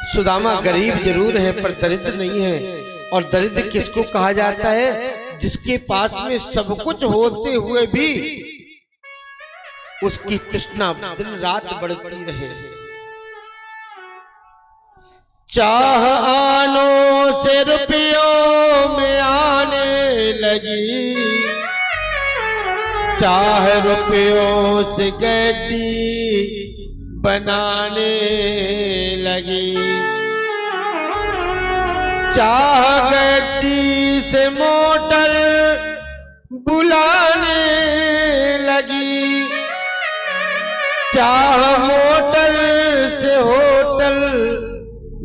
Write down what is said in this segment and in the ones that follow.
सुदामा गरीब जरूर है पर दरिद्र नहीं है। और दरिद्र किसको कहा जाता है? जिसके पास में सब कुछ होते हुए भी उसकी तृष्णा दिन रात बढ़ती रहे। चाह आनों से रुपयों में आने लगी, चाह रुपयों से गड्डी बनाने लगी, चाह गड्डी से मोटर बुलाने लगी, चाह मोटर से होटल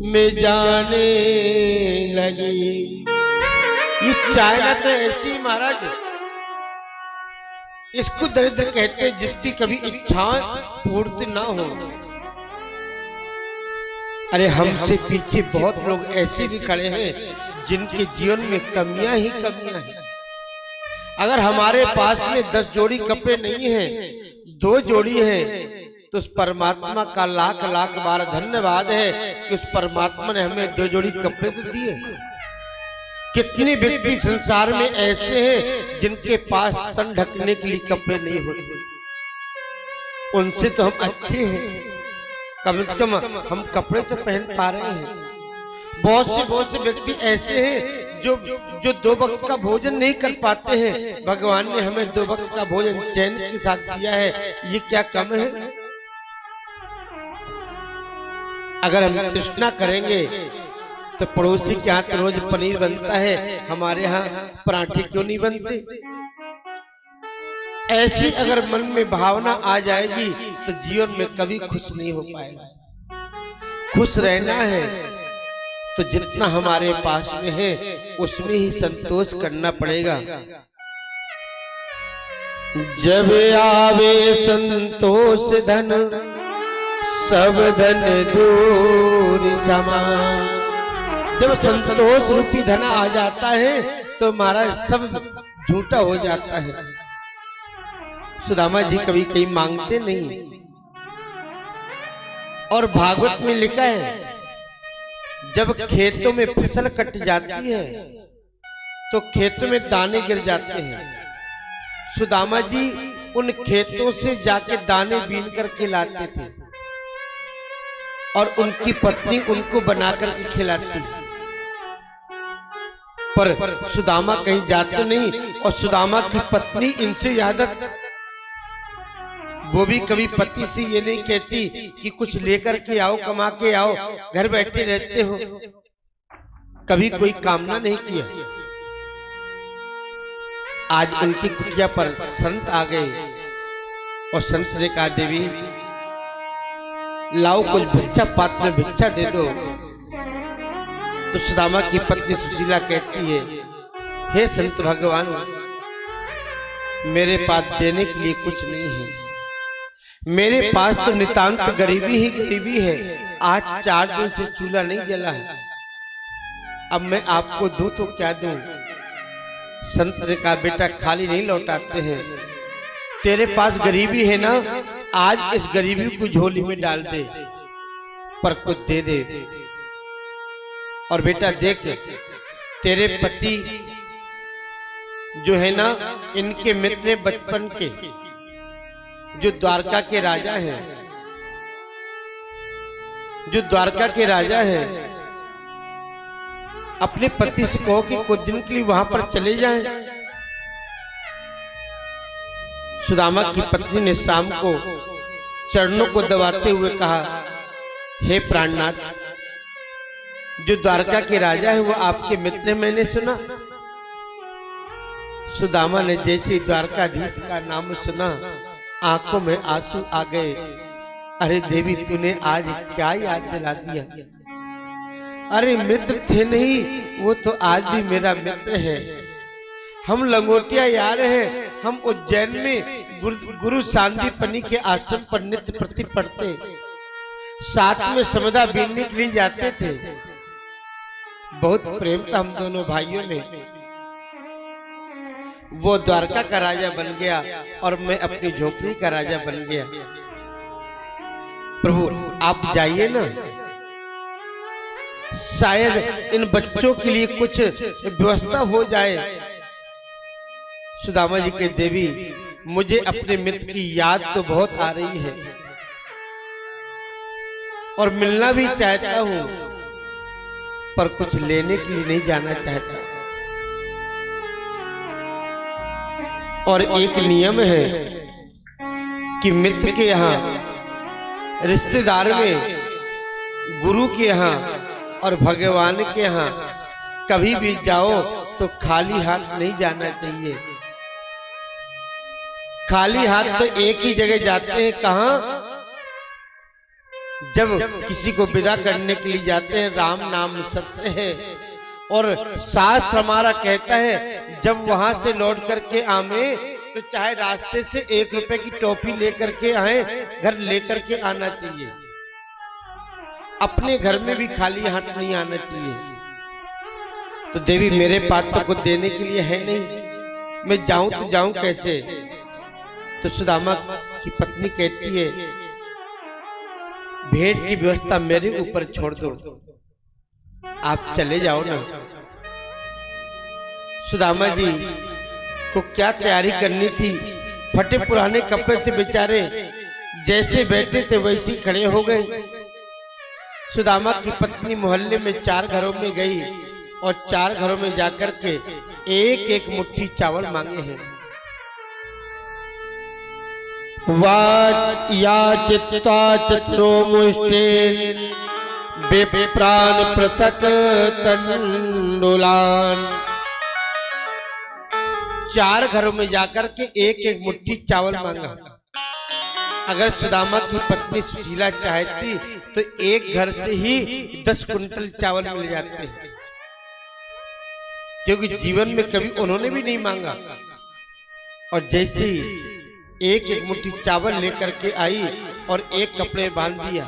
में जाने लगी। ये चाइना तो ऐसी महाराज, इसको दरिद्र कहते हैं जिसकी कभी इच्छाएं पूर्ति ना हो। अरे हमसे पीछे बहुत लोग ऐसे भी खड़े हैं जिनके जीवन में कमियां ही कमियां हैं। अगर हमारे पास में 10 जोड़ी कपड़े नहीं है, 2 जोड़ी है, तो उस परमात्मा का लाख लाख बार धन्यवाद है कि उस परमात्मा ने हमें 2 जोड़ी कपड़े तो दिए। कितने व्यक्ति संसार में ऐसे हैं जिनके पास तन ढकने के लिए कपड़े नहीं होते। उनसे तो हम अच्छे हैं, कम से कम हम कपड़े तो पहन पा रहे हैं। बहुत से व्यक्ति ऐसे हैं जो 2 वक्त का भोजन नहीं कर पाते हैं। भगवान ने हमें 2 वक्त का भोजन चैन के साथ दिया है, ये क्या कम है? अगर हम तृष्णा करेंगे तो पड़ोसी के यहाँ तो रोज पनीर बनता है, हमारे यहाँ पराठे क्यों नहीं बनते? ऐसी अगर मन में भावना आ जाएगी तो जीवन में कभी खुश नहीं हो पाएगा। खुश रहना है तो जितना हमारे पास में है उसमें ही संतोष करना पड़ेगा। जब आवे संतोष धन सब धन दूर समान। जब संतोष रूपी धन आ जाता है तो महाराज सब झूठा हो जाता है। सुदामा जी कभी कहीं मांगते नहीं। और भागवत में लिखा है जब खेतों में फसल कट जाती है तो खेतों में दाने गिर जाते हैं। सुदामा जी उन खेतों से जाके दाने बीन करके लाते थे और उनकी पत्नी उनको बना करके खिलाती। पर सुदामा कहीं जाते नहीं और सुदामा की पत्नी इनसे ज्यादा, वो भी कभी पति से ये नहीं कहती कि कुछ लेकर के आओ, कमा के आओ, घर बैठे रहते हो। कभी कोई कामना नहीं किया। आज उनकी कुटिया पर संत आ गए और संत ने कहा देवी लाओ कुछ भिक्षा पात्र में भिक्षा दे दो। तो सुदामा की पत्नी सुशीला कहती है हे संत भगवान, मेरे पास देने के लिए कुछ नहीं है, मेरे पास तो नितांत गरीबी ही गरीबी है। आज 4 दिन से चूल्हा नहीं जला है, अब मैं आपको दूं तो क्या दूं? संत ने कहा बेटा खाली नहीं लौटाते हैं, तेरे पास गरीबी है ना, आज इस गरीबी को झोली में डाल दे, पर कुछ दे दे। और बेटा देख तेरे पति जो है ना, इनके मित्र बचपन के जो द्वारका के राजा हैं, जो द्वारका के राजा हैं, अपने पति से कहो कि कुछ दिन के लिए वहां पर चले जाएं। सुदामा की पत्नी ने शाम को चरणों को दबाते हुए कहा हे प्राणनाथ, जो द्वारका के राजा है वो आपके मित्र, मैंने सुना। सुदामा ने जैसे द्वारकाधीश का नाम सुना आंखों में आंसू आ गए। अरे देवी तूने आज क्या याद दिला दिया? अरे मित्र थे नहीं, वो तो आज भी मेरा मित्र है। हम लंगोटिया यार हैं, हम उज्जैन में गुरु सांदीपनी के आश्रम पर नित्य प्रति पढ़ते, साथ में समदा बीनने के लिए जाते थे। बहुत प्रेम था हम दोनों भाइयों में। वो द्वारका का राजा बन गया और मैं अपनी झोपड़ी का राजा बन गया। प्रभु आप जाइए ना, शायद इन बच्चों के लिए कुछ व्यवस्था हो जाए। सुदामा जी के देवी, मुझे अपने मित्र की याद तो बहुत आ रही है और मिलना भी चाहता हूं, पर कुछ लेने के लिए नहीं जाना चाहता। और एक नियम है कि मित्र के यहाँ, रिश्तेदार में, गुरु के यहाँ और भगवान के यहाँ कभी भी जाओ तो खाली हाथ नहीं जाना चाहिए। खाली हाथ तो एक ही जगह जाते हैं, कहां? जब किसी को विदा करने के लिए जाते हैं। राम नाम सत्य है और शास्त्र हमारा कहता है जब वहां से लौट करके आवे तो चाहे रास्ते से 1 रुपए की टॉफी लेकर के आए, घर लेकर के आना चाहिए। अपने घर में भी खाली हाथ नहीं आना चाहिए। तो देवी, मेरे पास तो कुछ देने के लिए है नहीं, मैं जाऊं तो जाऊं कैसे? तो सुदामा की पत्नी कहती है, भेंट की व्यवस्था मेरे ऊपर छोड़ दो, आप चले जाओ ना। सुदामा जी को क्या तैयारी करनी थी? फटे पुराने कपड़े थे बेचारे, जैसे बैठे थे वैसे ही खड़े हो गए। सुदामा की पत्नी मोहल्ले में 4 घरों में गई और 4 घरों में जाकर के एक एक मुट्ठी चावल मांगे हैं। याचित्वा चतुरो मुष्टेन विप्रान पृथक तंडुलान। 4 घरों में जाकर के एक एक मुट्ठी चावल मांगा। अगर सुदामा की पत्नी सुशीला चाहती तो एक घर से ही 10 कुंटल चावल मिल जाते हैं, क्योंकि जीवन में कभी उन्होंने भी नहीं मांगा। और जैसे ही एक एक मुट्ठी चावल लेकर के आई और एक कपड़े बांध दिया।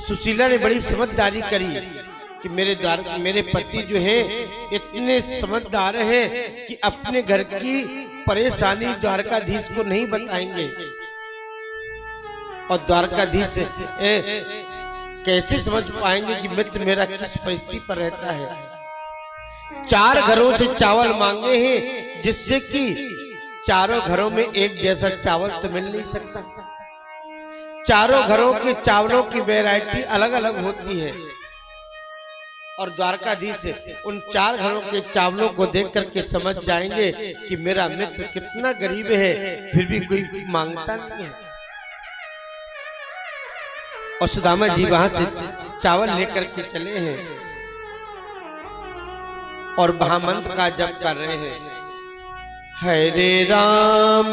सुशीला ने बड़ी समझदारी करी कि मेरे पति जो है इतने समझदार हैं कि अपने घर की परेशानी द्वारकाधीश को नहीं बताएंगे। और द्वारकाधीश कैसे समझ पाएंगे कि मित्र मेरा किस परिस्थिति पर रहता है। 4 घरों से चावल मांगे हैं, जिससे कि चारों घरों में एक जैसा चावल तो मिल नहीं सकता। चारों घरों के चावलों की वैरायटी अलग अलग होती है। और द्वारकाधीश उन 4 घरों के चावलों को देख करके समझ जाएंगे कि मेरा मित्र कितना गरीब है, फिर भी कोई मांगता नहीं है। और सुदामा जी वहां से चावल लेकर के चले हैं और महामंत्र का जप कर रहे हैं। हरे राम